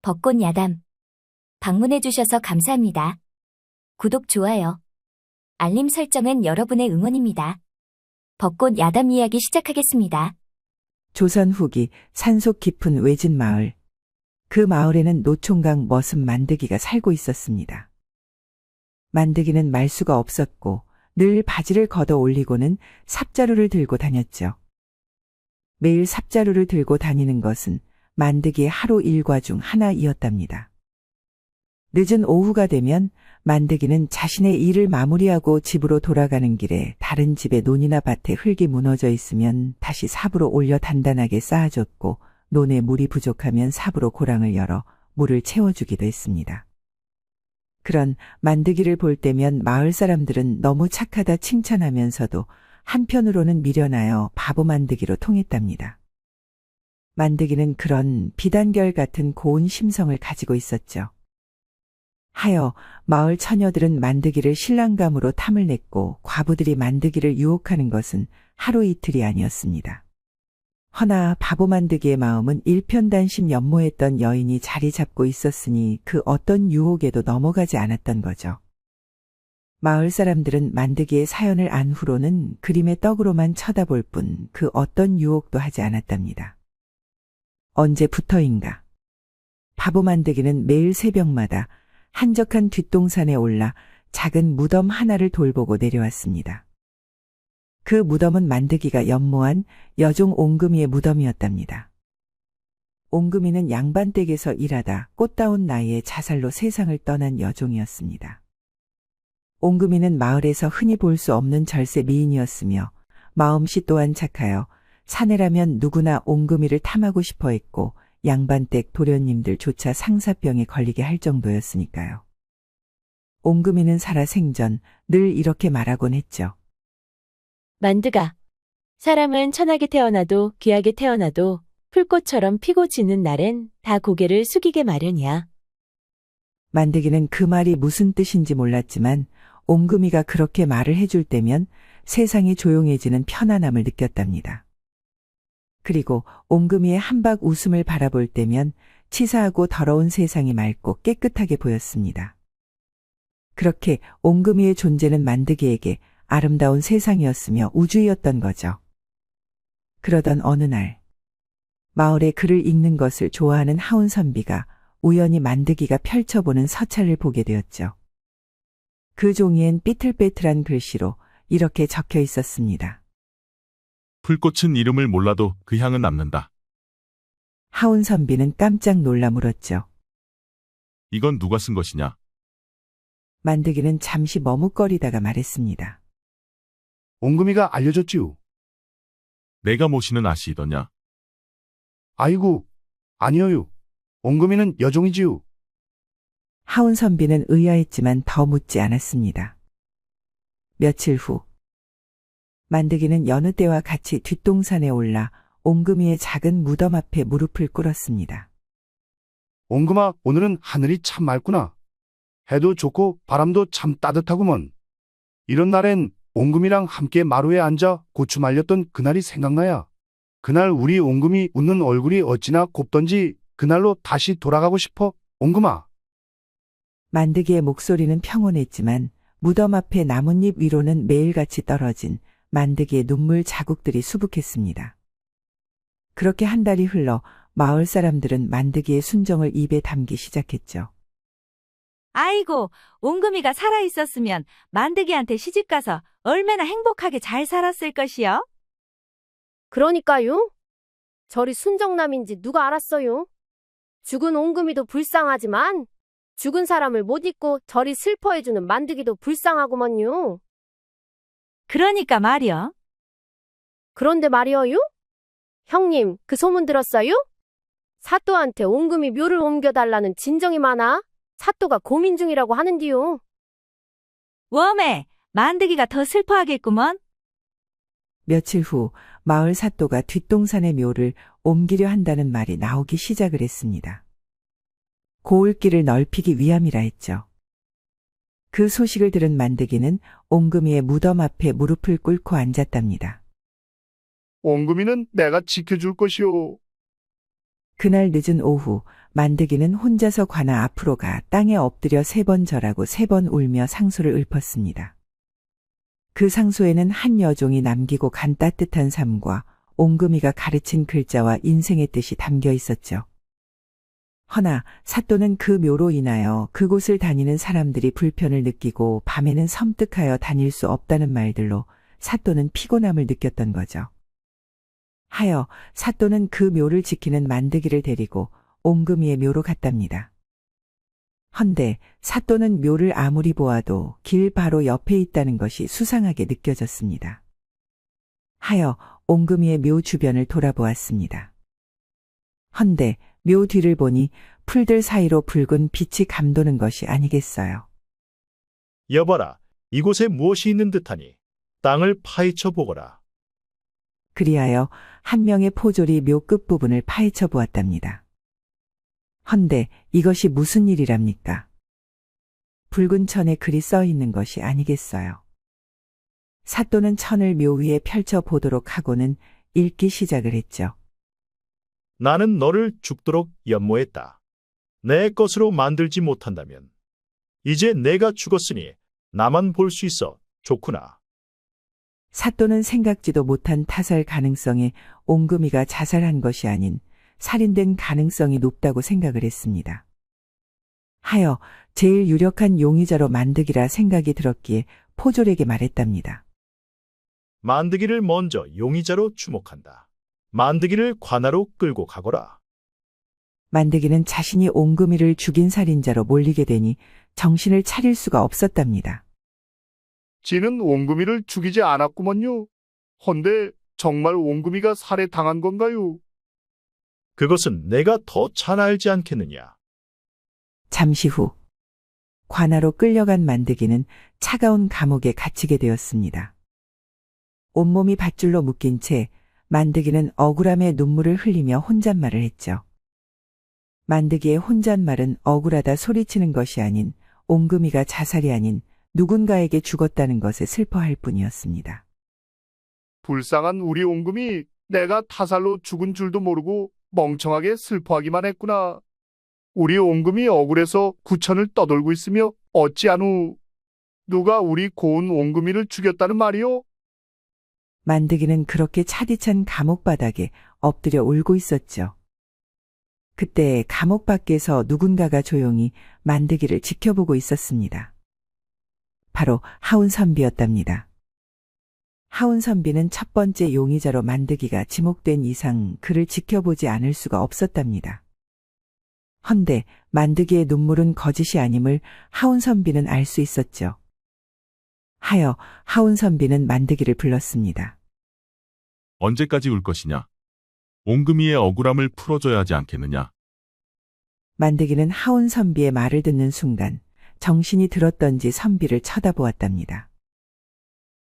벚꽃 야담. 방문해주셔서 감사합니다. 구독, 좋아요, 알림 설정은 여러분의 응원입니다. 벚꽃 야담 이야기 시작하겠습니다. 조선 후기 산속 깊은 외진 마을. 그 마을에는 노총각 머슴 만드기가 살고 있었습니다. 만드기는 말수가 없었고 늘 바지를 걷어 올리고는 삽자루를 들고 다녔죠. 매일 삽자루를 들고 다니는 것은 만드기의 하루 일과 중 하나이었답니다. 늦은 오후가 되면 만드기는 자신의 일을 마무리하고 집으로 돌아가는 길에 다른 집의 논이나 밭에 흙이 무너져 있으면 다시 삽으로 올려 단단하게 쌓아줬고, 논에 물이 부족하면 삽으로 고랑을 열어 물을 채워주기도 했습니다. 그런 만드기를 볼 때면 마을 사람들은 너무 착하다 칭찬하면서도 한편으로는 미련하여 바보 만드기로 통했답니다. 만드기는 그런 비단결 같은 고운 심성을 가지고 있었죠. 하여 마을 처녀들은 만드기를 신랑감으로 탐을 냈고 과부들이 만드기를 유혹하는 것은 하루 이틀이 아니었습니다. 허나 바보 만드기의 마음은 일편단심 연모했던 여인이 자리 잡고 있었으니 그 어떤 유혹에도 넘어가지 않았던 거죠. 마을 사람들은 만드기의 사연을 안 후로는 그림의 떡으로만 쳐다볼 뿐 그 어떤 유혹도 하지 않았답니다. 언제부터인가 바보 만드기는 매일 새벽마다 한적한 뒷동산에 올라 작은 무덤 하나를 돌보고 내려왔습니다. 그 무덤은 만드기가 연모한 여종 옹금이의 무덤이었답니다. 옹금이는 양반댁에서 일하다 꽃다운 나이에 자살로 세상을 떠난 여종이었습니다. 옹금이는 마을에서 흔히 볼 수 없는 절세 미인이었으며 마음씨 또한 착하여 사내라면 누구나 옹금이를 탐하고 싶어 했고 양반댁 도련님들조차 상사병에 걸리게 할 정도였으니까요. 옹금이는 살아 생전 늘 이렇게 말하곤 했죠. 만드가, 사람은 천하게 태어나도 귀하게 태어나도 풀꽃처럼 피고 지는 날엔 다 고개를 숙이게 마련이야. 만드기는 그 말이 무슨 뜻인지 몰랐지만 옹금이가 그렇게 말을 해줄 때면 세상이 조용해지는 편안함을 느꼈답니다. 그리고 옹금이의 한박 웃음을 바라볼 때면 치사하고 더러운 세상이 맑고 깨끗하게 보였습니다. 그렇게 옹금이의 존재는 만드기에게 아름다운 세상이었으며 우주이었던 거죠. 그러던 어느 날 마을에 글을 읽는 것을 좋아하는 하운선비가 우연히 만드기가 펼쳐보는 서찰을 보게 되었죠. 그 종이엔 삐틀빼틀한 글씨로 이렇게 적혀 있었습니다. 풀꽃은 이름을 몰라도 그 향은 남는다. 하운선비는 깜짝 놀라 물었죠. 이건 누가 쓴 것이냐? 만드기는 잠시 머뭇거리다가 말했습니다. 옹금이가 알려줬지요. 내가 모시는 아시이더냐? 아이고, 아니어요. 옹금이는 여종이지요. 하운선비는 의아했지만 더 묻지 않았습니다. 며칠 후 만드기는 여느 때와 같이 뒷동산에 올라 옹금이의 작은 무덤 앞에 무릎을 꿇었습니다. 옹금아, 오늘은 하늘이 참 맑구나. 해도 좋고 바람도 참 따뜻하구먼. 이런 날엔 옹금이랑 함께 마루에 앉아 고추 말렸던 그날이 생각나야. 그날 우리 옹금이 웃는 얼굴이 어찌나 곱던지 그날로 다시 돌아가고 싶어, 옹금아. 만드기의 목소리는 평온했지만 무덤 앞에 나뭇잎 위로는 매일같이 떨어진 만드기의 눈물 자국들이 수북했습니다. 그렇게 한 달이 흘러 마을 사람들은 만드기의 순정을 입에 담기 시작했죠. 아이고, 옹금이가 살아있었으면 만드기한테 시집가서 얼마나 행복하게 잘 살았을 것이요? 그러니까요. 저리 순정남인지 누가 알았어요. 죽은 옹금이도 불쌍하지만 죽은 사람을 못 잊고 저리 슬퍼해주는 만드기도 불쌍하구먼요. 그러니까 말이요. 그런데 말이어요? 형님, 그 소문 들었어요? 사또한테 옹금이 묘를 옮겨달라는 진정이 많아 사또가 고민 중이라고 하는디요. 웜에 만드기가 더 슬퍼하겠구먼. 며칠 후 마을 사또가 뒷동산의 묘를 옮기려 한다는 말이 나오기 시작을 했습니다. 고을길을 넓히기 위함이라 했죠. 그 소식을 들은 만드기는 옹금이의 무덤 앞에 무릎을 꿇고 앉았답니다. 옹금이는 내가 지켜줄 것이오. 그날 늦은 오후 만드기는 혼자서 관아 앞으로 가 땅에 엎드려 3번 절하고 3번 울며 상소를 읊었습니다. 그 상소에는 한 여종이 남기고 간 따뜻한 삶과 옹금이가 가르친 글자와 인생의 뜻이 담겨 있었죠. 허나 사또는 그 묘로 인하여 그곳을 다니는 사람들이 불편을 느끼고 밤에는 섬뜩하여 다닐 수 없다는 말들로 사또는 피곤함을 느꼈던 거죠. 하여 사또는 그 묘를 지키는 만드기를 데리고 옹금이의 묘로 갔답니다. 헌데 사또는 묘를 아무리 보아도 길 바로 옆에 있다는 것이 수상하게 느껴졌습니다. 하여 옹금이의 묘 주변을 돌아보았습니다. 헌데 묘 뒤를 보니 풀들 사이로 붉은 빛이 감도는 것이 아니겠어요. 여봐라, 이곳에 무엇이 있는 듯하니 땅을 파헤쳐 보거라. 그리하여 한 명의 포졸이 묘 끝부분을 파헤쳐 보았답니다. 헌데 이것이 무슨 일이랍니까? 붉은 천에 글이 써 있는 것이 아니겠어요. 사또는 천을 묘 위에 펼쳐 보도록 하고는 읽기 시작을 했죠. 나는 너를 죽도록 연모했다. 내 것으로 만들지 못한다면 이제 내가 죽었으니 나만 볼 수 있어 좋구나. 사또는 생각지도 못한 타살 가능성에 옹금이가 자살한 것이 아닌 살인된 가능성이 높다고 생각을 했습니다. 하여 제일 유력한 용의자로 만드기라 생각이 들었기에 포졸에게 말했답니다. 만드기를 먼저 용의자로 주목한다. 만드기를 관하로 끌고 가거라. 만드기는 자신이 옹금이를 죽인 살인자로 몰리게 되니 정신을 차릴 수가 없었답니다. 지는 옹금이를 죽이지 않았구먼요. 헌데 정말 옹금이가 살해당한 건가요? 그것은 내가 더 잘 알지 않겠느냐. 잠시 후 관하로 끌려간 만드기는 차가운 감옥에 갇히게 되었습니다. 온몸이 밧줄로 묶인 채 만드기는 억울함에 눈물을 흘리며 혼잣말을 했죠. 만드기의 혼잣말은 억울하다 소리치는 것이 아닌 옹금이가 자살이 아닌 누군가에게 죽었다는 것에 슬퍼할 뿐이었습니다. 불쌍한 우리 옹금이 내가 타살로 죽은 줄도 모르고 멍청하게 슬퍼하기만 했구나. 우리 옹금이 억울해서 구천을 떠돌고 있으며 어찌하누. 누가 우리 고운 옹금이를 죽였다는 말이오? 만드기는 그렇게 차디찬 감옥 바닥에 엎드려 울고 있었죠. 그때 감옥 밖에서 누군가가 조용히 만드기를 지켜보고 있었습니다. 바로 하운선비였답니다. 하운선비는 첫 번째 용의자로 만드기가 지목된 이상 그를 지켜보지 않을 수가 없었답니다. 헌데 만드기의 눈물은 거짓이 아님을 하운선비는 알 수 있었죠. 하여 하운선비는 만드기를 불렀습니다. 언제까지 울 것이냐? 옹금이의 억울함을 풀어줘야 하지 않겠느냐? 만드기는 하운선비의 말을 듣는 순간 정신이 들었던지 선비를 쳐다보았답니다.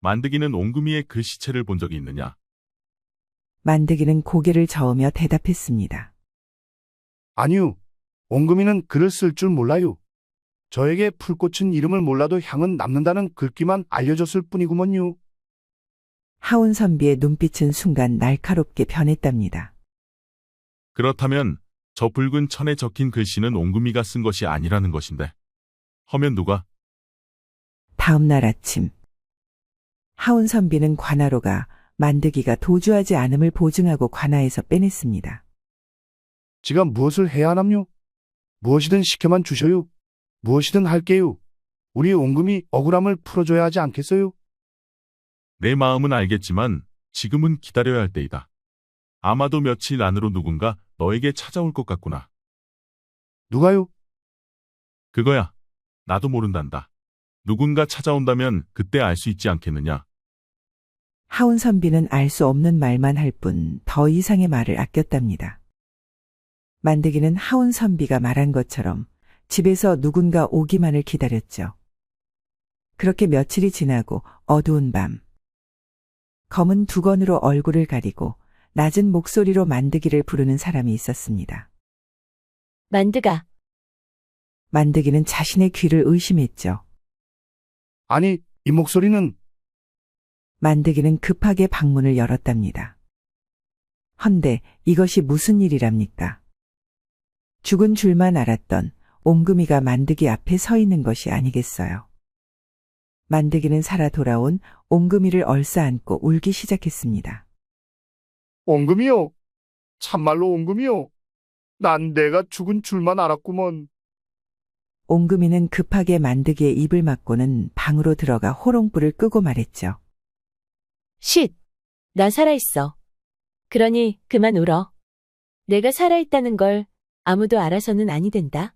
만드기는 옹금이의 그 시체를 본 적이 있느냐? 만드기는 고개를 저으며 대답했습니다. 아니요. 옹금이는 글을 쓸 줄 몰라요. 저에게 풀꽃은 이름을 몰라도 향은 남는다는 글귀만 알려줬을 뿐이구먼요. 하운선비의 눈빛은 순간 날카롭게 변했답니다. 그렇다면 저 붉은 천에 적힌 글씨는 옹금이가 쓴 것이 아니라는 것인데. 허면 누가? 다음 날 아침 하운선비는 관하로 가 만드기가 도주하지 않음을 보증하고 관하에서 빼냈습니다. 지가 무엇을 해야 하남요? 무엇이든 시켜만 주셔요. 무엇이든 할게요. 우리 옹금이 억울함을 풀어줘야 하지 않겠어요? 내 마음은 알겠지만 지금은 기다려야 할 때이다. 아마도 며칠 안으로 누군가 너에게 찾아올 것 같구나. 누가요? 그거야. 나도 모른단다. 누군가 찾아온다면 그때 알 수 있지 않겠느냐. 하운선비는 알 수 없는 말만 할 뿐 더 이상의 말을 아꼈답니다. 만드기는 하운선비가 말한 것처럼 집에서 누군가 오기만을 기다렸죠. 그렇게 며칠이 지나고 어두운 밤. 검은 두건으로 얼굴을 가리고 낮은 목소리로 만드기를 부르는 사람이 있었습니다. 만드가, 만드기는 자신의 귀를 의심했죠. 아니, 이 목소리는 만드기는 급하게 방문을 열었답니다. 헌데 이것이 무슨 일이랍니까? 죽은 줄만 알았던 옹금이가 만드기 앞에 서 있는 것이 아니겠어요. 만드기는 살아 돌아온 옹금이를 얼싸안고 울기 시작했습니다. 옹금이요. 참말로 옹금이요. 난 내가 죽은 줄만 알았구먼. 옹금이는 급하게 만드기의 입을 막고는 방으로 들어가 호롱불을 끄고 말했죠. 쉿! 나 살아있어. 그러니 그만 울어. 내가 살아있다는 걸 아무도 알아서는 아니 된다.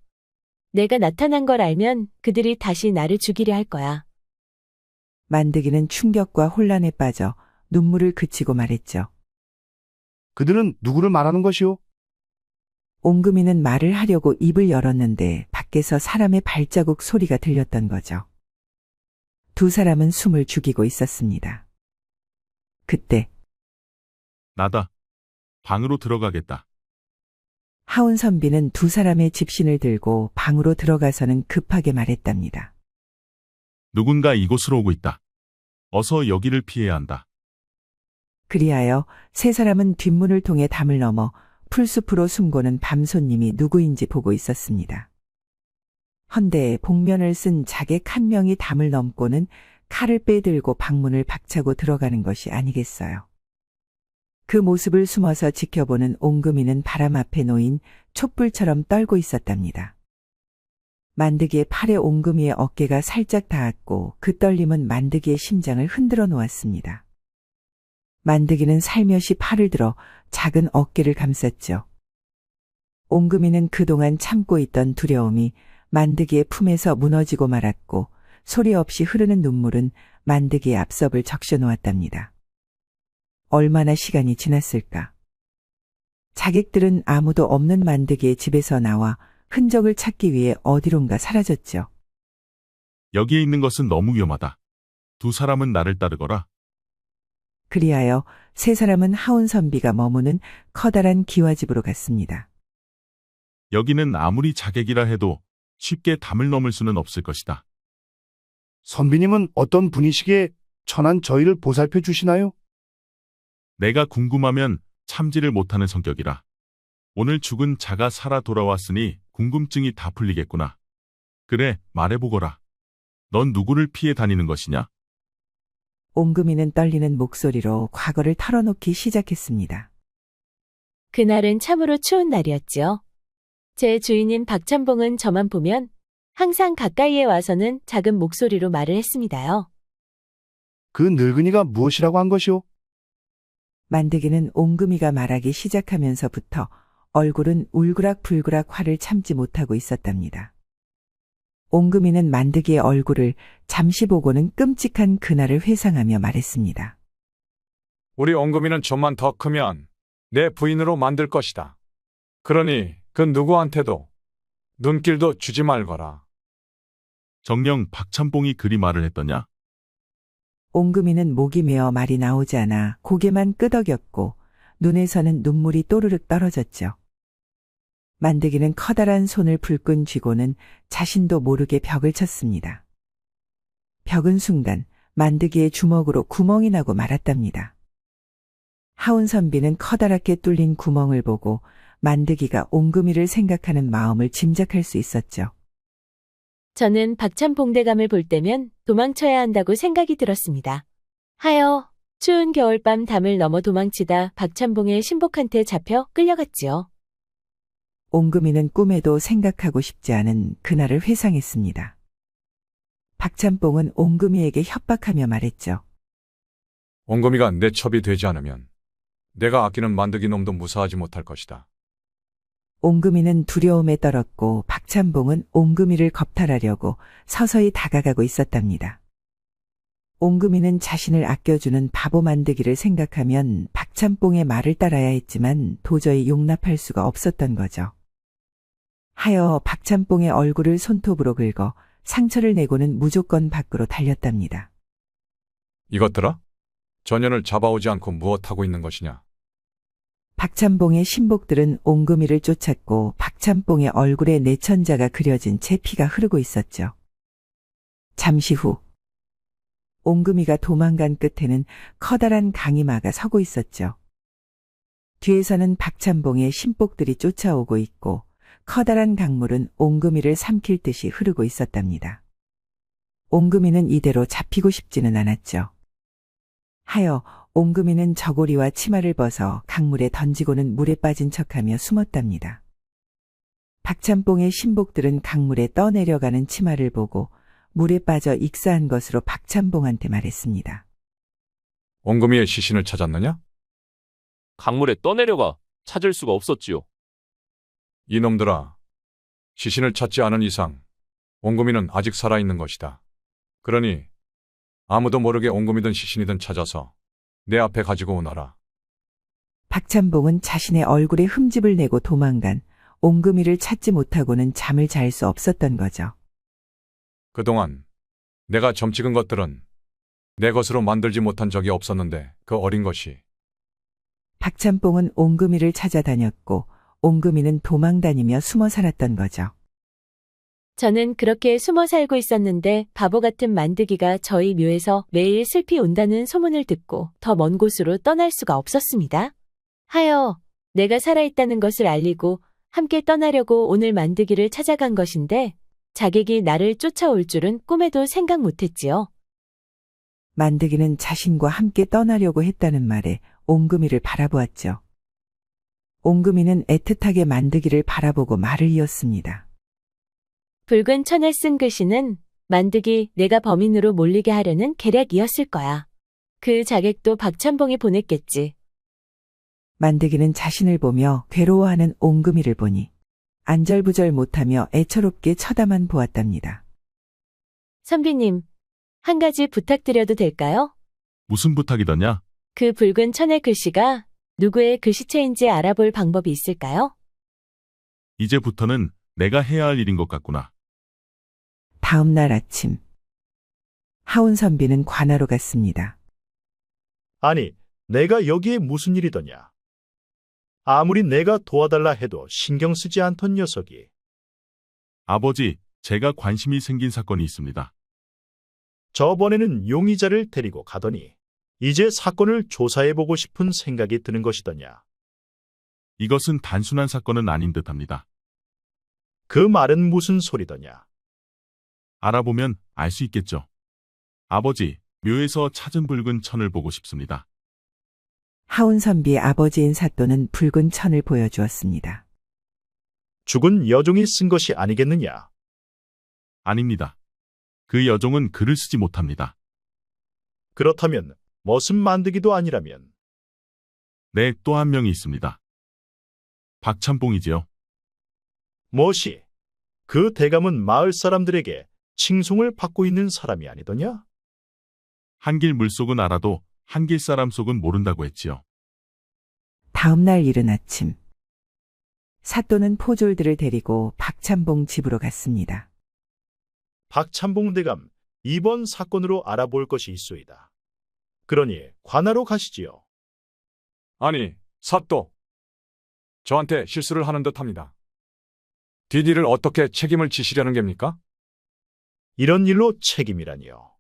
내가 나타난 걸 알면 그들이 다시 나를 죽이려 할 거야. 만드기는 충격과 혼란에 빠져 눈물을 그치고 말했죠. 그들은 누구를 말하는 것이오? 옹금이는 말을 하려고 입을 열었는데 밖에서 사람의 발자국 소리가 들렸던 거죠. 두 사람은 숨을 죽이고 있었습니다. 그때 나다. 방으로 들어가겠다. 하운선비는 두 사람의 집신을 들고 방으로 들어가서는 급하게 말했답니다. 누군가 이곳으로 오고 있다. 어서 여기를 피해야 한다. 그리하여 세 사람은 뒷문을 통해 담을 넘어 풀숲으로 숨고는 밤손님이 누구인지 보고 있었습니다. 헌데 복면을 쓴 자객 한 명이 담을 넘고는 칼을 빼들고 방문을 박차고 들어가는 것이 아니겠어요. 그 모습을 숨어서 지켜보는 옹금이는 바람 앞에 놓인 촛불처럼 떨고 있었답니다. 만드기의 팔에 옹금이의 어깨가 살짝 닿았고 그 떨림은 만드기의 심장을 흔들어 놓았습니다. 만드기는 살며시 팔을 들어 작은 어깨를 감쌌죠. 옹금이는 그동안 참고 있던 두려움이 만드기의 품에서 무너지고 말았고 소리 없이 흐르는 눈물은 만드기의 앞섭을 적셔 놓았답니다. 얼마나 시간이 지났을까? 자객들은 아무도 없는 만드기의 집에서 나와 흔적을 찾기 위해 어디론가 사라졌죠. 여기에 있는 것은 너무 위험하다. 두 사람은 나를 따르거라. 그리하여 세 사람은 하운선비가 머무는 커다란 기와집으로 갔습니다. 여기는 아무리 자객이라 해도 쉽게 담을 넘을 수는 없을 것이다. 선비님은 어떤 분이시기에 천한 저희를 보살펴 주시나요? 내가 궁금하면 참지를 못하는 성격이라. 오늘 죽은 자가 살아 돌아왔으니 궁금증이 다 풀리겠구나. 그래, 말해보거라. 넌 누구를 피해 다니는 것이냐? 옹금이는 떨리는 목소리로 과거를 털어놓기 시작했습니다. 그날은 참으로 추운 날이었지요. 제 주인인 박찬봉은 저만 보면 항상 가까이에 와서는 작은 목소리로 말을 했습니다요. 그 늙은이가 무엇이라고 한 것이오? 만드기는 옹금이가 말하기 시작하면서부터 얼굴은 울그락불그락 화를 참지 못하고 있었답니다. 옹금이는 만드기의 얼굴을 잠시 보고는 끔찍한 그날을 회상하며 말했습니다. 우리 옹금이는 좀만 더 크면 내 부인으로 만들 것이다. 그러니 그 누구한테도 눈길도 주지 말거라. 정녕 박찬봉이 그리 말을 했더냐? 옹금이는 목이 메어 말이 나오지 않아 고개만 끄덕였고 눈에서는 눈물이 또르륵 떨어졌죠. 만드기는 커다란 손을 불끈 쥐고는 자신도 모르게 벽을 쳤습니다. 벽은 순간 만드기의 주먹으로 구멍이 나고 말았답니다. 하운선비는 커다랗게 뚫린 구멍을 보고 만드기가 옹금이를 생각하는 마음을 짐작할 수 있었죠. 저는 박찬봉대감을 볼 때면 도망쳐야 한다고 생각이 들었습니다. 하여 추운 겨울밤 담을 넘어 도망치다 박찬봉의 신복한테 잡혀 끌려갔지요. 옹금이는 꿈에도 생각하고 싶지 않은 그날을 회상했습니다. 박찬봉은 옹금이에게 협박하며 말했죠. 옹금이가 내 첩이 되지 않으면 내가 아끼는 만드기 놈도 무사하지 못할 것이다. 옹금이는 두려움에 떨었고 박찬봉은 옹금이를 겁탈하려고 서서히 다가가고 있었답니다. 옹금이는 자신을 아껴주는 바보 만드기를 생각하면 박찬봉의 말을 따라야 했지만 도저히 용납할 수가 없었던 거죠. 하여 박찬봉의 얼굴을 손톱으로 긁어 상처를 내고는 무조건 밖으로 달렸답니다. 이것들아? 전현을 잡아오지 않고 무엇하고 있는 것이냐? 박찬봉의 신복들은 옹금이를 쫓았고 박찬봉의 얼굴에 내천자가 그려진 채 피가 흐르고 있었죠. 잠시 후 옹금이가 도망간 끝에는 커다란 강이마가 서고 있었죠. 뒤에서는 박찬봉의 신복들이 쫓아오고 있고 커다란 강물은 옹금이를 삼킬 듯이 흐르고 있었답니다. 옹금이는 이대로 잡히고 싶지는 않았죠. 하여 옹금이는 저고리와 치마를 벗어 강물에 던지고는 물에 빠진 척하며 숨었답니다. 박찬봉의 신복들은 강물에 떠내려가는 치마를 보고 물에 빠져 익사한 것으로 박찬봉한테 말했습니다. 옹금이의 시신을 찾았느냐? 강물에 떠내려가 찾을 수가 없었지요. 이놈들아, 시신을 찾지 않은 이상 옹금이는 아직 살아있는 것이다. 그러니 아무도 모르게 옹금이든 시신이든 찾아서 내 앞에 가지고 오너라. 박찬봉은 자신의 얼굴에 흠집을 내고 도망간 옹금이를 찾지 못하고는 잠을 잘 수 없었던 거죠. 그동안 내가 점 찍은 것들은 내 것으로 만들지 못한 적이 없었는데 그 어린 것이. 박찬봉은 옹금이를 찾아다녔고 옹금이는 도망다니며 숨어 살았던 거죠. 저는 그렇게 숨어 살고 있었는데 바보 같은 만드기가 저희 묘에서 매일 슬피 온다는 소문을 듣고 더 먼 곳으로 떠날 수가 없었습니다. 하여 내가 살아있다는 것을 알리고 함께 떠나려고 오늘 만드기를 찾아간 것인데 자객이 나를 쫓아올 줄은 꿈에도 생각 못했지요. 만드기는 자신과 함께 떠나려고 했다는 말에 옹금이를 바라보았죠. 옹금이는 애틋하게 만드기를 바라보고 말을 이었습니다. 붉은 천에 쓴 글씨는 만드기 내가 범인으로 몰리게 하려는 계략이었을 거야. 그 자객도 박찬봉이 보냈겠지. 만드기는 자신을 보며 괴로워하는 옹금이를 보니 안절부절 못하며 애처롭게 쳐다만 보았답니다. 선비님, 한 가지 부탁드려도 될까요? 무슨 부탁이더냐? 그 붉은 천의 글씨가 누구의 글씨체인지 알아볼 방법이 있을까요? 이제부터는 내가 해야 할 일인 것 같구나. 다음 날 아침 하운선비는 관하로 갔습니다. 아니, 내가 여기에 무슨 일이더냐? 아무리 내가 도와달라 해도 신경 쓰지 않던 녀석이. 아버지, 제가 관심이 생긴 사건이 있습니다. 저번에는 용의자를 데리고 가더니 이제 사건을 조사해보고 싶은 생각이 드는 것이더냐. 이것은 단순한 사건은 아닌 듯합니다. 그 말은 무슨 소리더냐. 알아보면 알 수 있겠죠. 아버지, 묘에서 찾은 붉은 천을 보고 싶습니다. 하운선비의 아버지인 사또는 붉은 천을 보여주었습니다. 죽은 여종이 쓴 것이 아니겠느냐. 아닙니다. 그 여종은 글을 쓰지 못합니다. 그렇다면 머슴 만드기도 아니라면. 네, 또 한 명이 있습니다. 박찬봉이지요. 무엇이? 그 대감은 마을 사람들에게 칭송을 받고 있는 사람이 아니더냐? 한길 물속은 알아도 한길 사람 속은 모른다고 했지요. 다음 날 이른 아침 사또는 포졸들을 데리고 박찬봉 집으로 갔습니다. 박찬봉 대감, 이번 사건으로 알아볼 것이 있소이다. 그러니 관하로 가시지요. 아니, 사또. 저한테 실수를 하는 듯합니다. 뒷일을 어떻게 책임을 지시려는 겁니까? 이런 일로 책임이라니요.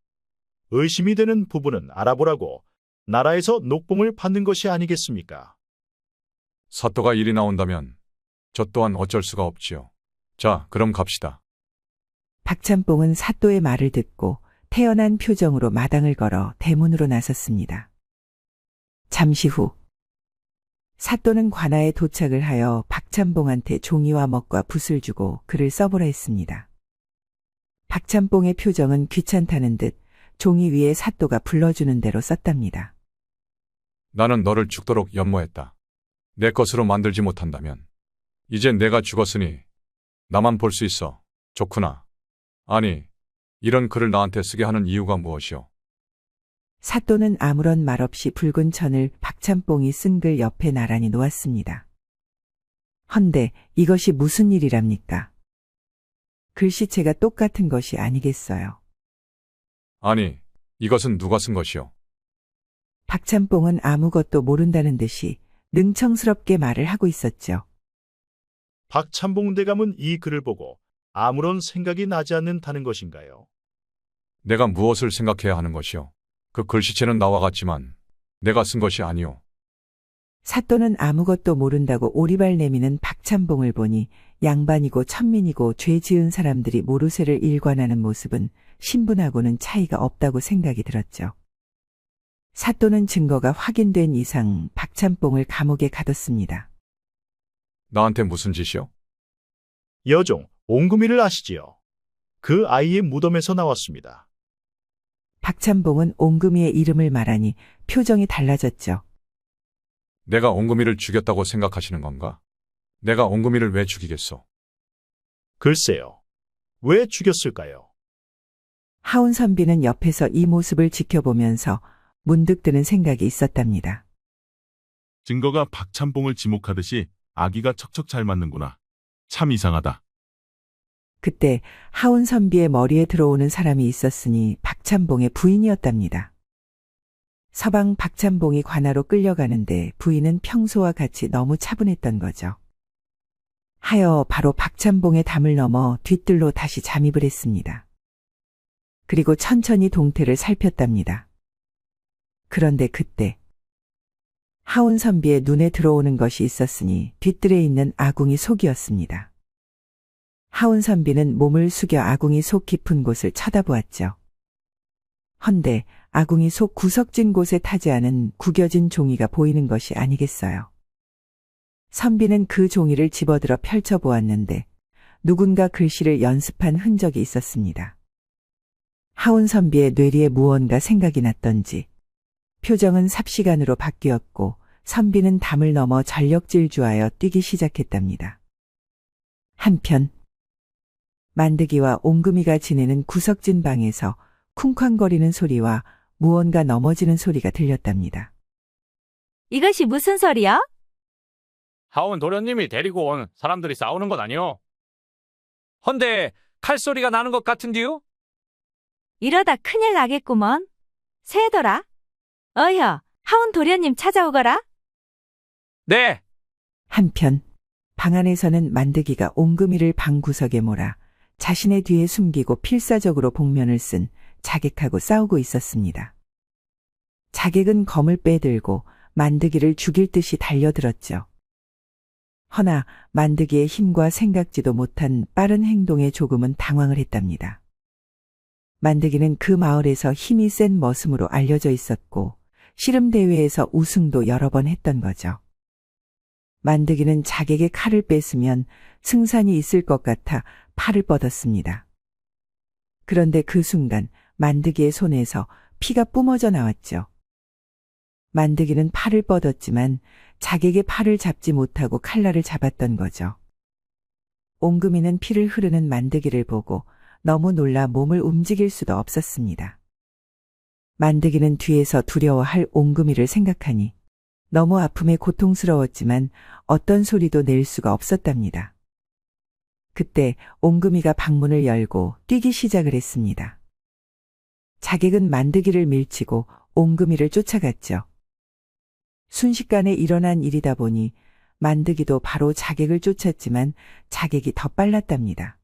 의심이 되는 부분은 알아보라고 나라에서 녹봉을 받는 것이 아니겠습니까? 사또가 일이 나온다면 저 또한 어쩔 수가 없지요. 자, 그럼 갑시다. 박찬봉은 사또의 말을 듣고 태연한 표정으로 마당을 걸어 대문으로 나섰습니다. 잠시 후 사또는 관아에 도착을 하여 박찬봉한테 종이와 먹과 붓을 주고 글을 써보라 했습니다. 박찬봉의 표정은 귀찮다는 듯 종이 위에 사또가 불러주는 대로 썼답니다. 나는 너를 죽도록 연모했다. 내 것으로 만들지 못한다면 이제 내가 죽었으니 나만 볼 수 있어. 좋구나. 아니, 이런 글을 나한테 쓰게 하는 이유가 무엇이오? 사또는 아무런 말 없이 붉은 천을 박찬봉이 쓴 글 옆에 나란히 놓았습니다. 헌데 이것이 무슨 일이랍니까? 글씨체가 똑같은 것이 아니겠어요. 아니, 이것은 누가 쓴 것이오? 박찬봉은 아무것도 모른다는 듯이 능청스럽게 말을 하고 있었죠. 박찬봉 대감은 이 글을 보고 아무런 생각이 나지 않는다는 것인가요? 내가 무엇을 생각해야 하는 것이오? 그 글씨체는 나와 같지만 내가 쓴 것이 아니오. 사또는 아무것도 모른다고 오리발 내미는 박찬봉을 보니 양반이고 천민이고 죄 지은 사람들이 모르쇠를 일관하는 모습은 신분하고는 차이가 없다고 생각이 들었죠. 사또는 증거가 확인된 이상 박찬봉을 감옥에 가뒀습니다. 나한테 무슨 짓이요? 여종, 옹금이를 아시지요? 그 아이의 무덤에서 나왔습니다. 박찬봉은 옹금이의 이름을 말하니 표정이 달라졌죠. 내가 옹금이를 죽였다고 생각하시는 건가? 내가 옹금이를 왜 죽이겠소? 글쎄요. 왜 죽였을까요? 하운선비는 옆에서 이 모습을 지켜보면서 문득 드는 생각이 있었답니다. 증거가 박찬봉을 지목하듯이 아기가 척척 잘 맞는구나. 참 이상하다. 그때 하운선비의 머리에 들어오는 사람이 있었으니 박찬봉의 부인이었답니다. 서방 박찬봉이 관하로 끌려가는데 부인은 평소와 같이 너무 차분했던 거죠. 하여 바로 박찬봉의 담을 넘어 뒤뜰로 다시 잠입을 했습니다. 그리고 천천히 동태를 살폈답니다. 그런데 그때 하운선비의 눈에 들어오는 것이 있었으니 뒤뜰에 있는 아궁이 속이었습니다. 하운선비는 몸을 숙여 아궁이 속 깊은 곳을 쳐다보았죠. 헌데 아궁이 속 구석진 곳에 타지 않은 구겨진 종이가 보이는 것이 아니겠어요. 선비는 그 종이를 집어들어 펼쳐보았는데 누군가 글씨를 연습한 흔적이 있었습니다. 하운선비의 뇌리에 무언가 생각이 났던지 표정은 삽시간으로 바뀌었고 선비는 담을 넘어 전력질주하여 뛰기 시작했답니다. 한편 만드기와 옹금이가 지내는 구석진 방에서 쿵쾅거리는 소리와 무언가 넘어지는 소리가 들렸답니다. 이것이 무슨 소리야? 하운 도련님이 데리고 온 사람들이 싸우는 것 아니오? 헌데 칼소리가 나는 것 같은디요? 이러다 큰일 나겠구먼. 새더라. 어여, 하운 도련님 찾아오거라. 네. 한편 방 안에서는 만드기가 옹금이를 방 구석에 몰아 자신의 뒤에 숨기고 필사적으로 복면을 쓴 자객하고 싸우고 있었습니다. 자객은 검을 빼들고 만드기를 죽일 듯이 달려들었죠. 허나 만드기의 힘과 생각지도 못한 빠른 행동에 조금은 당황을 했답니다. 만드기는 그 마을에서 힘이 센 머슴으로 알려져 있었고 씨름대회에서 우승도 여러 번 했던 거죠. 만드기는 자객의 칼을 뺐으면 승산이 있을 것 같아 팔을 뻗었습니다. 그런데 그 순간 만드기의 손에서 피가 뿜어져 나왔죠. 만드기는 팔을 뻗었지만 자객의 팔을 잡지 못하고 칼날을 잡았던 거죠. 옹금이는 피를 흐르는 만드기를 보고 너무 놀라 몸을 움직일 수도 없었습니다. 만드기는 뒤에서 두려워할 옹금이를 생각하니 너무 아픔에 고통스러웠지만 어떤 소리도 낼 수가 없었답니다. 그때 옹금이가 방문을 열고 뛰기 시작을 했습니다. 자객은 만드기를 밀치고 옹금이를 쫓아갔죠. 순식간에 일어난 일이다 보니 만드기도 바로 자객을 쫓았지만 자객이 더 빨랐답니다.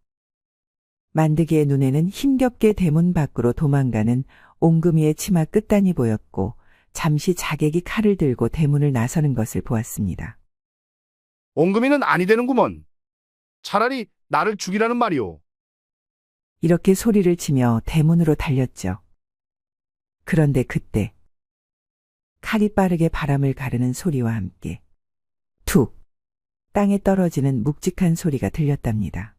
만드기의 눈에는 힘겹게 대문 밖으로 도망가는 옹금이의 치마 끝단이 보였고 잠시 자객이 칼을 들고 대문을 나서는 것을 보았습니다. 옹금이는 아니 되는구먼. 차라리 나를 죽이라는 말이오. 이렇게 소리를 치며 대문으로 달렸죠. 그런데 그때 칼이 빠르게 바람을 가르는 소리와 함께 툭 땅에 떨어지는 묵직한 소리가 들렸답니다.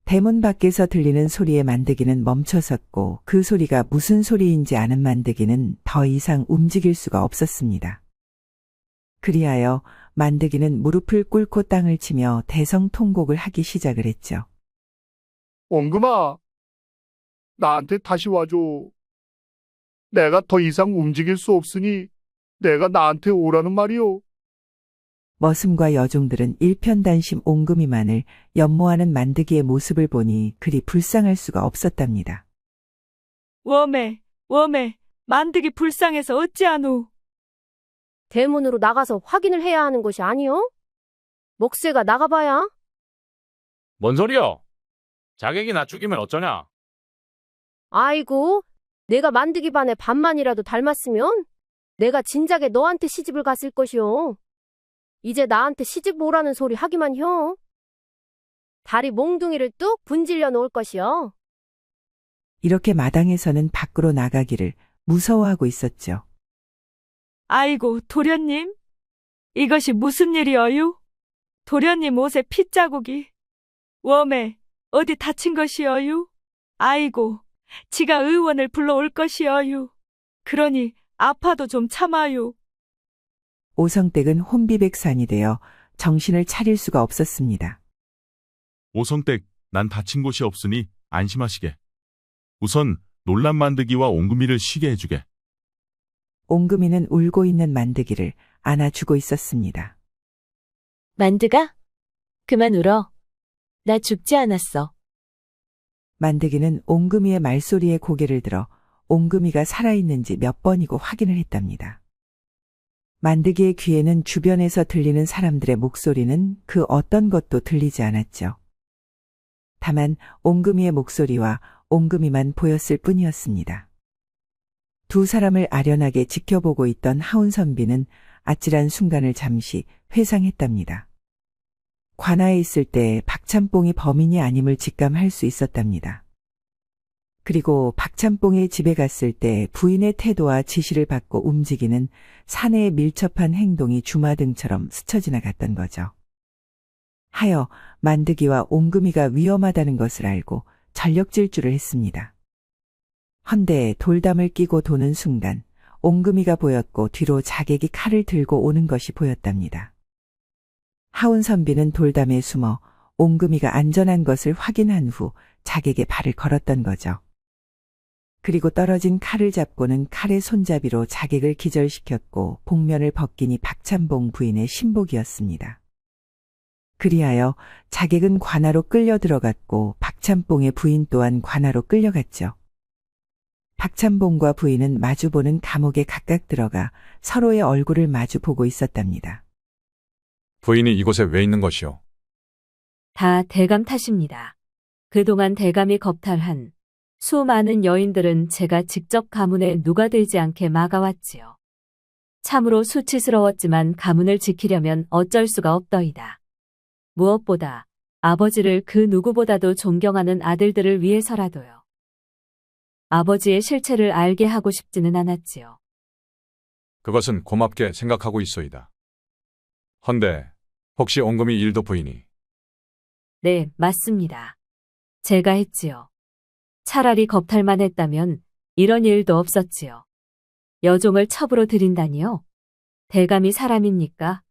대문 밖에서 들리는 소리에 만드기는 멈춰섰고 그 소리가 무슨 소리인지 아는 만드기는 더 이상 움직일 수가 없었습니다. 그리하여 만드기는 무릎을 꿇고 땅을 치며 대성통곡을 하기 시작을 했죠. 옹금아, 나한테 다시 와줘. 내가 더 이상 움직일 수 없으니 내가 나한테 오라는 말이오. 머슴과 여종들은 일편단심 옹금이만을 연모하는 만드기의 모습을 보니 그리 불쌍할 수가 없었답니다. 웜에, 만드기 불쌍해서 어찌하노? 대문으로 나가서 확인을 해야 하는 것이 아니요? 목쇠가 나가봐야? 뭔 소리여? 자객이 나 죽이면 어쩌냐? 아이고, 내가 만드기 반에 반만이라도 닮았으면 내가 진작에 너한테 시집을 갔을 것이오. 이제 나한테 시집 오라는 소리 하기만 혀. 다리 몽둥이를 뚝 분질려 놓을 것이오. 이렇게 마당에서는 밖으로 나가기를 무서워하고 있었죠. 아이고, 도련님. 이것이 무슨 일이어유? 도련님 옷에 핏자국이. 웜에 어디 다친 것이어유? 아이고, 지가 의원을 불러올 것이어유. 그러니 아파도 좀 참아유. 오성댁은 혼비백산이 되어 정신을 차릴 수가 없었습니다. 오성댁, 난 다친 곳이 없으니 안심하시게. 우선 놀란 만드기와 옹금이를 쉬게 해주게. 옹금이는 울고 있는 만드기를 안아주고 있었습니다. 만드가? 그만 울어. 나 죽지 않았어. 만드기는 옹금이의 말소리에 고개를 들어 옹금이가 살아있는지 몇 번이고 확인을 했답니다. 만드기의 귀에는 주변에서 들리는 사람들의 목소리는 그 어떤 것도 들리지 않았죠. 다만 옹금이의 목소리와 옹금이만 보였을 뿐이었습니다. 두 사람을 아련하게 지켜보고 있던 하운선비는 아찔한 순간을 잠시 회상했답니다. 관아에 있을 때 박찬뽕이 범인이 아님을 직감할 수 있었답니다. 그리고 박찬뽕의 집에 갔을 때 부인의 태도와 지시를 받고 움직이는 사내의 밀접한 행동이 주마등처럼 스쳐 지나갔던 거죠. 하여 만드기와 옹금이가 위험하다는 것을 알고 전력 질주를 했습니다. 헌데 돌담을 끼고 도는 순간 옹금이가 보였고 뒤로 자객이 칼을 들고 오는 것이 보였답니다. 하운선비는 돌담에 숨어 옹금이가 안전한 것을 확인한 후 자객의 발을 걸었던 거죠. 그리고 떨어진 칼을 잡고는 칼의 손잡이로 자객을 기절시켰고 복면을 벗기니 박찬봉 부인의 신복이었습니다. 그리하여 자객은 관아로 끌려 들어갔고 박찬봉의 부인 또한 관아로 끌려갔죠. 박찬봉과 부인은 마주보는 감옥에 각각 들어가 서로의 얼굴을 마주보고 있었답니다. 부인이 이곳에 왜 있는 것이오? 다 대감 탓입니다. 그동안 대감이 겁탈한 수많은 여인들은 제가 직접 가문에 누가 들지 않게 막아왔지요. 참으로 수치스러웠지만 가문을 지키려면 어쩔 수가 없더이다. 무엇보다 아버지를 그 누구보다도 존경하는 아들들을 위해서라도요. 아버지의 실체를 알게 하고 싶지는 않았지요. 그것은 고맙게 생각하고 있소이다. 헌데 혹시 옹금이 일도 부인이? 네, 맞습니다. 제가 했지요. 차라리 겁탈만 했다면 이런 일도 없었지요. 여종을 첩으로 들인다니요? 대감이 사람입니까?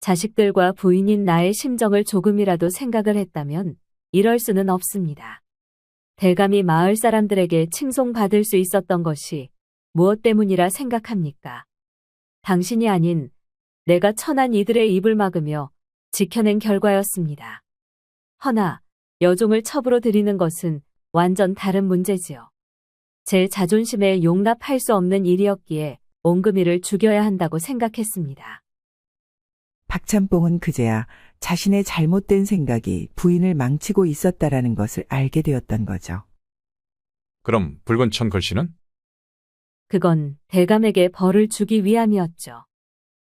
자식들과 부인인 나의 심정을 조금이라도 생각을 했다면 이럴 수는 없습니다. 대감이 마을 사람들에게 칭송받을 수 있었던 것이 무엇 때문이라 생각합니까? 당신이 아닌 내가 천한 이들의 입을 막으며 지켜낸 결과였습니다. 허나 여종을 첩으로 들이는 것은 완전 다른 문제지요. 제 자존심에 용납할 수 없는 일이었기에 옹금이를 죽여야 한다고 생각했습니다. 박찬뽕은 그제야 자신의 잘못된 생각이 부인을 망치고 있었다라는 것을 알게 되었던 거죠. 그럼 붉은 천 글씨는? 그건 대감에게 벌을 주기 위함이었죠.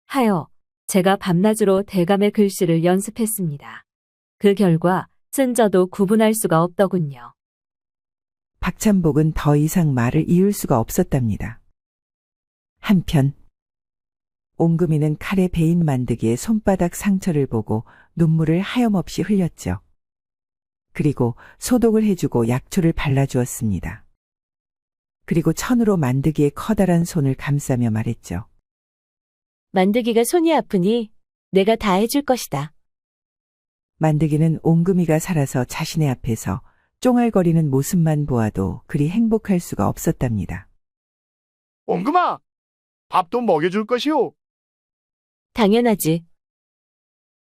하여 제가 밤낮으로 대감의 글씨를 연습했습니다. 그 결과 쓴저도 구분할 수가 없더군요. 박찬복은 더 이상 말을 이을 수가 없었답니다. 한편 옹금이는 칼에 베인 만드기의 손바닥 상처를 보고 눈물을 하염없이 흘렸죠. 그리고 소독을 해주고 약초를 발라주었습니다. 그리고 천으로 만드기의 커다란 손을 감싸며 말했죠. 만드기가 손이 아프니 내가 다 해줄 것이다. 만드기는 옹금이가 살아서 자신의 앞에서 쫑알거리는 모습만 보아도 그리 행복할 수가 없었답니다. 옹금아, 밥도 먹여줄 것이오. 당연하지.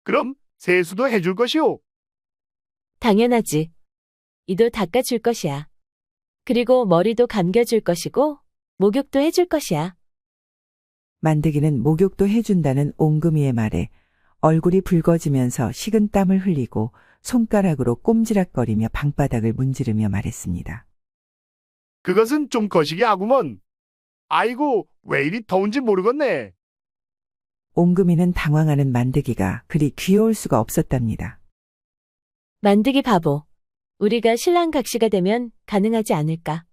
그럼 세수도 해줄 것이오. 당연하지. 이도 닦아줄 것이야. 그리고 머리도 감겨줄 것이고 목욕도 해줄 것이야. 만드기는 목욕도 해준다는 옹금이의 말에 얼굴이 붉어지면서 식은 땀을 흘리고 손가락으로 꼼지락거리며 방바닥을 문지르며 말했습니다. 그것은 좀 거시기 하구먼. 아이고, 왜 이리 더운지 모르겠네. 옹금이는 당황하는 만드기가 그리 귀여울 수가 없었답니다. 만드기 바보. 우리가 신랑 각시가 되면 가능하지 않을까?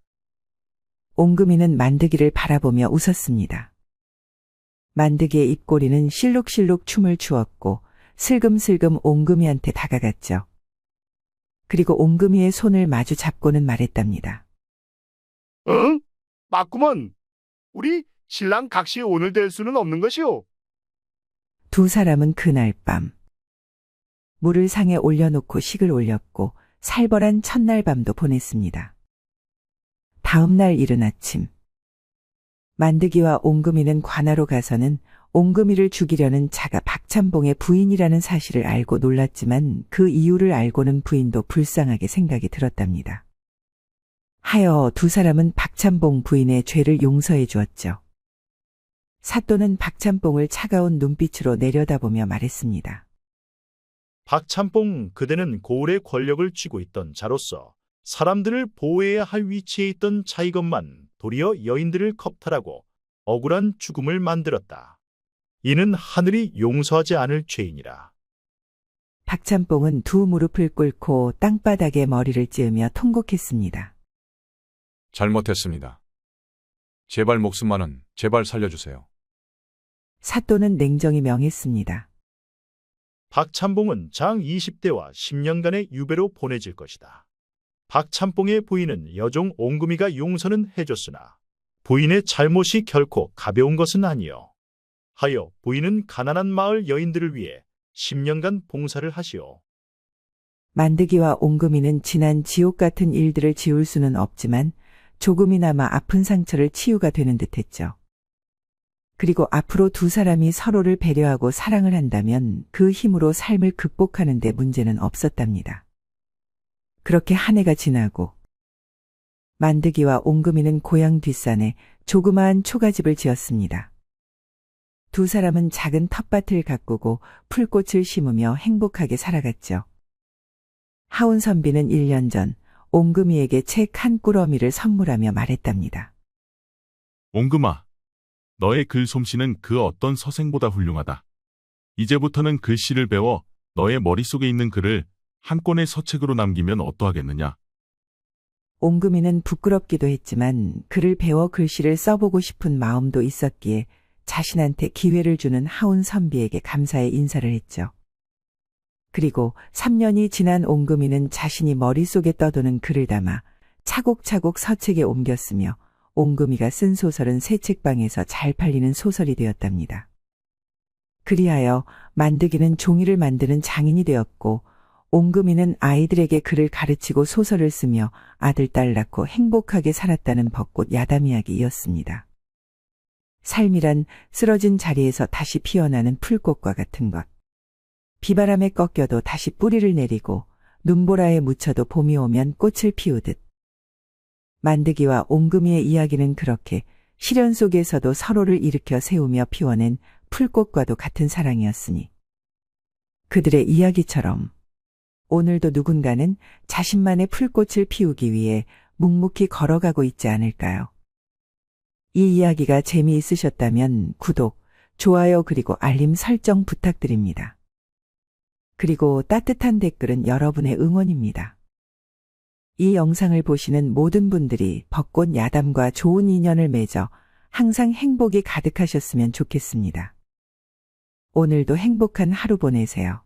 옹금이는 만드기를 바라보며 웃었습니다. 만드기의 입꼬리는 실룩실룩 춤을 추었고 슬금슬금 옹금이한테 다가갔죠. 그리고 옹금이의 손을 마주 잡고는 말했답니다. 응? 맞구먼. 우리 신랑 각시 오늘 될 수는 없는 것이오. 두 사람은 그날 밤 물을 상에 올려놓고 식을 올렸고 살벌한 첫날 밤도 보냈습니다. 다음 날 이른 아침 만드기와 옹금이는 관하로 가서는 옹금이를 죽이려는 자가 박찬봉의 부인이라는 사실을 알고 놀랐지만 그 이유를 알고는 부인도 불쌍하게 생각이 들었답니다. 하여 두 사람은 박찬봉 부인의 죄를 용서해 주었죠. 사또는 박찬봉을 차가운 눈빛으로 내려다보며 말했습니다. 박찬봉, 그대는 고을의 권력을 쥐고 있던 자로서 사람들을 보호해야 할 위치에 있던 자이것만 도리어 여인들을 겁탈하고 억울한 죽음을 만들었다. 이는 하늘이 용서하지 않을 죄이니라. 박찬봉은 두 무릎을 꿇고 땅바닥에 머리를 찌으며 통곡했습니다. 잘못했습니다. 제발 목숨만은 제발 살려주세요. 사또는 냉정히 명했습니다. 박찬봉은 장 20대와 10년간의 유배로 보내질 것이다. 박찬봉의 부인은 여종 옹금이가 용서는 해줬으나 부인의 잘못이 결코 가벼운 것은 아니요. 하여 부인은 가난한 마을 여인들을 위해 10년간 봉사를 하시오. 만드기와 옹금이는 지난 지옥 같은 일들을 지울 수는 없지만 조금이나마 아픈 상처를 치유가 되는 듯했죠. 그리고 앞으로 두 사람이 서로를 배려하고 사랑을 한다면 그 힘으로 삶을 극복하는 데 문제는 없었답니다. 그렇게 한 해가 지나고 만드기와 옹금이는 고향 뒷산에 조그마한 초가집을 지었습니다. 두 사람은 작은 텃밭을 가꾸고 풀꽃을 심으며 행복하게 살아갔죠. 하운 선비는 1년 전 옹금이에게 책 한 꾸러미를 선물하며 말했답니다. 옹금아, 너의 글 솜씨는 그 어떤 서생보다 훌륭하다. 이제부터는 글씨를 배워 너의 머릿속에 있는 글을 한 권의 서책으로 남기면 어떠하겠느냐? 옹금이는 부끄럽기도 했지만 글을 배워 글씨를 써보고 싶은 마음도 있었기에 자신한테 기회를 주는 하운 선비에게 감사의 인사를 했죠. 그리고 3년이 지난 옹금이는 자신이 머릿속에 떠도는 글을 담아 차곡차곡 서책에 옮겼으며 옹금이가 쓴 소설은 새 책방에서 잘 팔리는 소설이 되었답니다. 그리하여 만드기는 종이를 만드는 장인이 되었고 옹금이는 아이들에게 글을 가르치고 소설을 쓰며 아들, 딸 낳고 행복하게 살았다는 벚꽃 야담 이야기이었습니다. 삶이란 쓰러진 자리에서 다시 피어나는 풀꽃과 같은 것. 비바람에 꺾여도 다시 뿌리를 내리고 눈보라에 묻혀도 봄이 오면 꽃을 피우듯. 만드기와 옹금이의 이야기는 그렇게 시련 속에서도 서로를 일으켜 세우며 피워낸 풀꽃과도 같은 사랑이었으니 그들의 이야기처럼 오늘도 누군가는 자신만의 풀꽃을 피우기 위해 묵묵히 걸어가고 있지 않을까요? 이 이야기가 재미있으셨다면 구독, 좋아요 그리고 알림 설정 부탁드립니다. 그리고 따뜻한 댓글은 여러분의 응원입니다. 이 영상을 보시는 모든 분들이 벚꽃 야담과 좋은 인연을 맺어 항상 행복이 가득하셨으면 좋겠습니다. 오늘도 행복한 하루 보내세요.